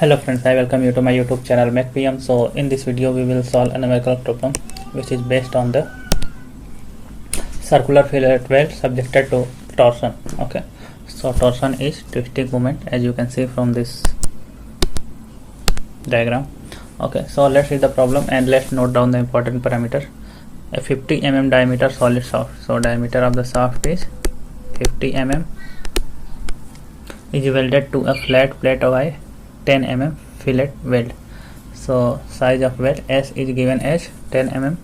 Hello friends, I welcome you to my YouTube channel MacPM. So in this video we will solve a numerical problem which is based on the circular fillet weld subjected to torsion. Okay, so torsion is twisting moment as you can see from this diagram. Okay, so let's read the problem and let's note down the important parameter. A 50 mm diameter solid shaft. So diameter of the shaft is 50 mm is welded to a flat plate of 10 mm fillet weld. So size of weld S is given as 10 mm.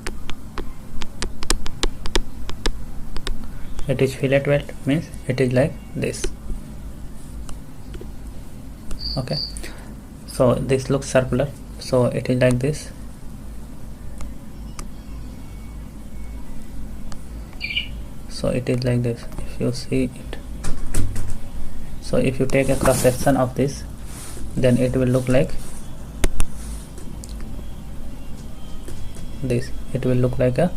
It is fillet weld, means it is like this. Okay, so this looks circular, so it is like this. So it is like this if you see it. So if you take a cross section of this, then it will look like this. It will look like a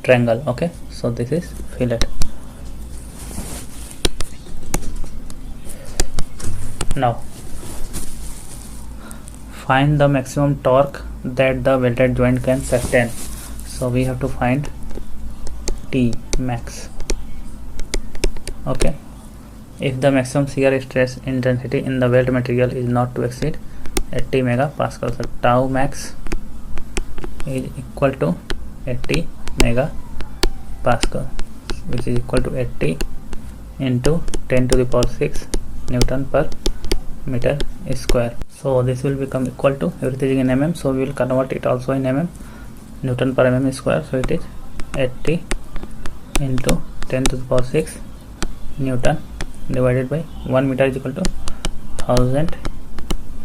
triangle. Okay, so this is fillet. Now find the maximum torque that the welded joint can sustain. So we have to find T max. Okay, if the maximum shear stress intensity in the weld material is not to exceed 80 megapascal, so tau max is equal to 80 megapascal, which is equal to 80 into 10 to the power 6 Newton per meter square. So this will become equal to everything in mm, so we will convert it also in mm, Newton per mm square. So it is 80 into 10 to the power 6 Newton divided by 1 meter is equal to 1000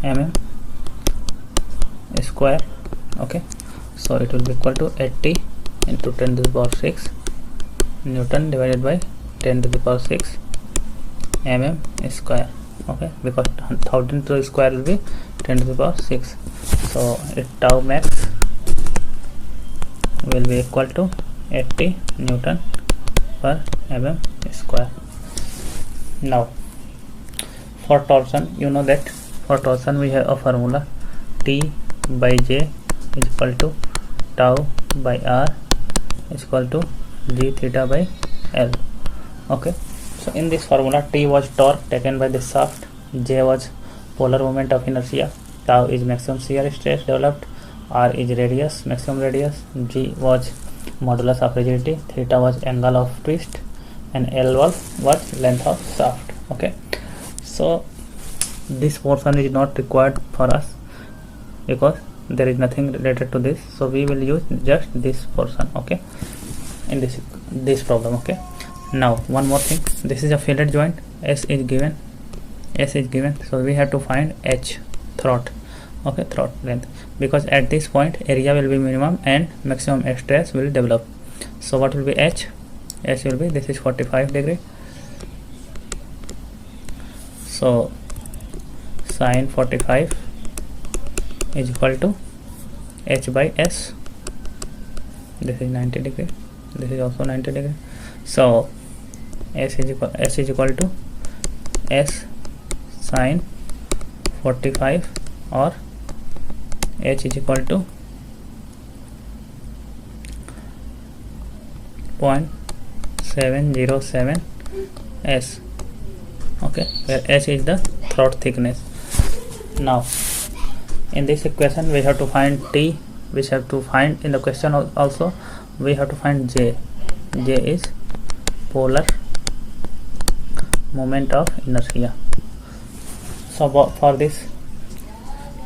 mm square. Okay, so it will be equal to 80 into 10 to the power 6 Newton divided by 10 to the power 6 mm square. Okay, because 1000 to the square will be 10 to the power 6, so it tau max will be equal to 80 Newton per mm square. Now for torsion, you know that for torsion we have a formula T by J is equal to tau by R is equal to G theta by L. Okay, so in this formula T was torque taken by the shaft, J was polar moment of inertia, tau is maximum shear stress developed, R is radius, maximum radius, G was modulus of rigidity, theta was angle of twist, and L was length of shaft. Okay, so this portion is not required for us because there is nothing related to this, so we will use just this portion. Okay, in this problem. Okay, now one more thing, this is a fillet joint, S is given, so we have to find H, throat. Okay, throat length, because at this point area will be minimum and maximum stress will develop. So what will be H? H will be, this is 45 degree, so sine 45 is equal to H by S. This is 90 degree, this is also 90 degree, so S is equal to S sine 45 or H is equal to 0.707 S. Okay, where S is the throat thickness. Now in this equation we have to find T, which have to find in the question also. We have to find J. J is polar moment of inertia. So for this,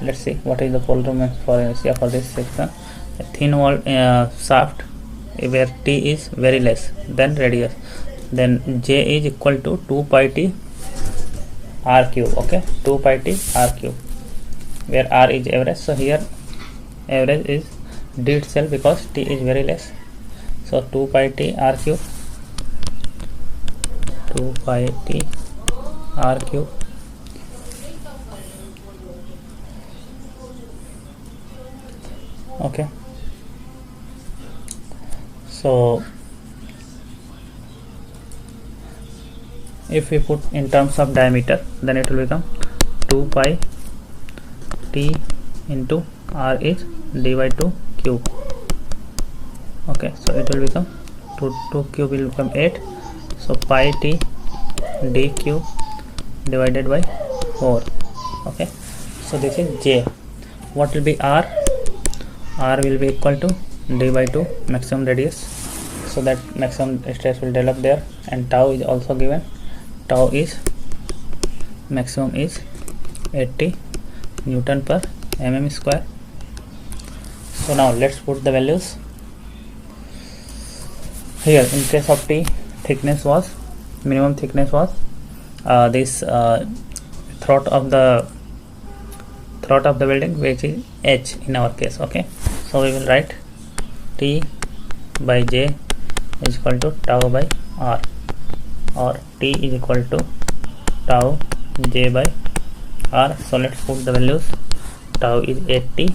let's see what is the polar moment for inertia for this section. A thin wall shaft where T is very less than radius, then J is equal to 2 pi T R cube. Okay, 2 pi T R cube, where R is average, so here average is D itself because T is very less, so 2 pi T R cube, 2 pi T R cube. Okay, so if we put in terms of diameter, then it will become 2 pi T into R is d by 2 cube. Okay, so it will become 2 cube will become 8, so pi T d cube divided by 4. Okay, so this is J. What will be R? R will be equal to d by 2 maximum radius, so that maximum stress will develop there, and tau is also given. Tau is maximum is 80 Newton per mm square. So now let's put the values. Here in case of T, thickness was, minimum thickness was this throat of the building, which is H in our case. Okay, so we will write T by J is equal to tau by R, or T is equal to tau J by R. So let's put the values. Tau is 80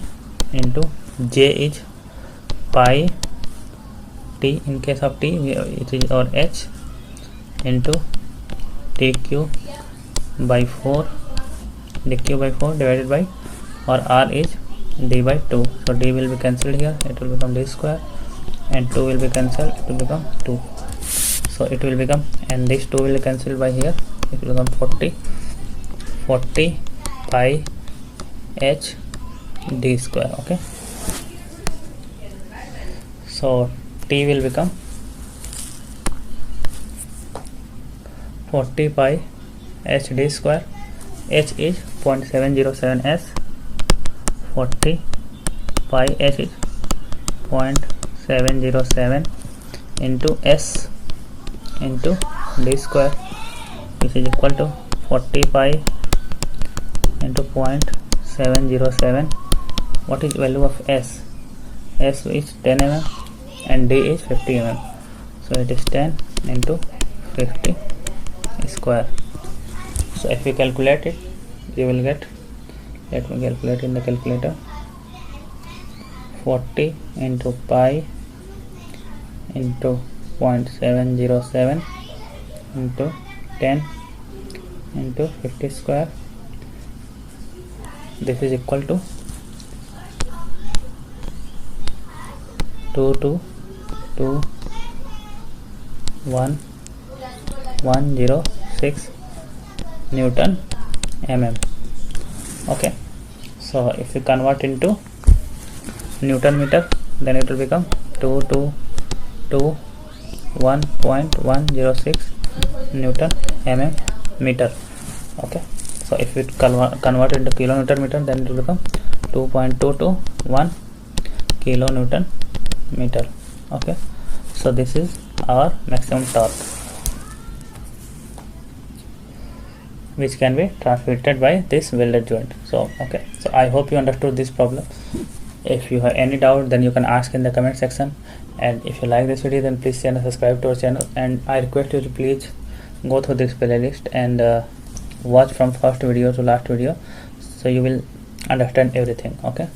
into J is pi T, in case of T it is our H, into d cube by 4 divided by, or R is d by 2, so d will be cancelled here, it will become d square, and 2 will be cancelled, it will become 2, so it will become, and this 2 will be cancelled by here, it will become 40 pi H d square. Okay, so T will become 40 pi H d square. H is 0.707 s, 40 pi H is 0.707 into s into d square, which is equal to 40 pi into 0.707. What is value of s? S is 10 mm and d is 50 mm, so it is 10 into 50 square. So if we calculate it, you will get, let me calculate in the calculator, 40 into pi into 0.707 into 10 into 50 square, this is equal to 22106 Newton mm. Okay, so if you convert into Newton meter, then it will become 221.106 Newton mm meter. Okay, so if you convert into kilonewton meter, then it will become 2.221 kilonewton meter. Okay, so this is our maximum torque, which can be transmitted by this welded joint. So okay, so I hope you understood this problem. If you have any doubt, then you can ask in the comment section, and if you like this video, then please share and subscribe to our channel, and I request you to please go through this playlist and watch from first video to last video, so you will understand everything. Okay,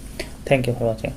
thank you for watching.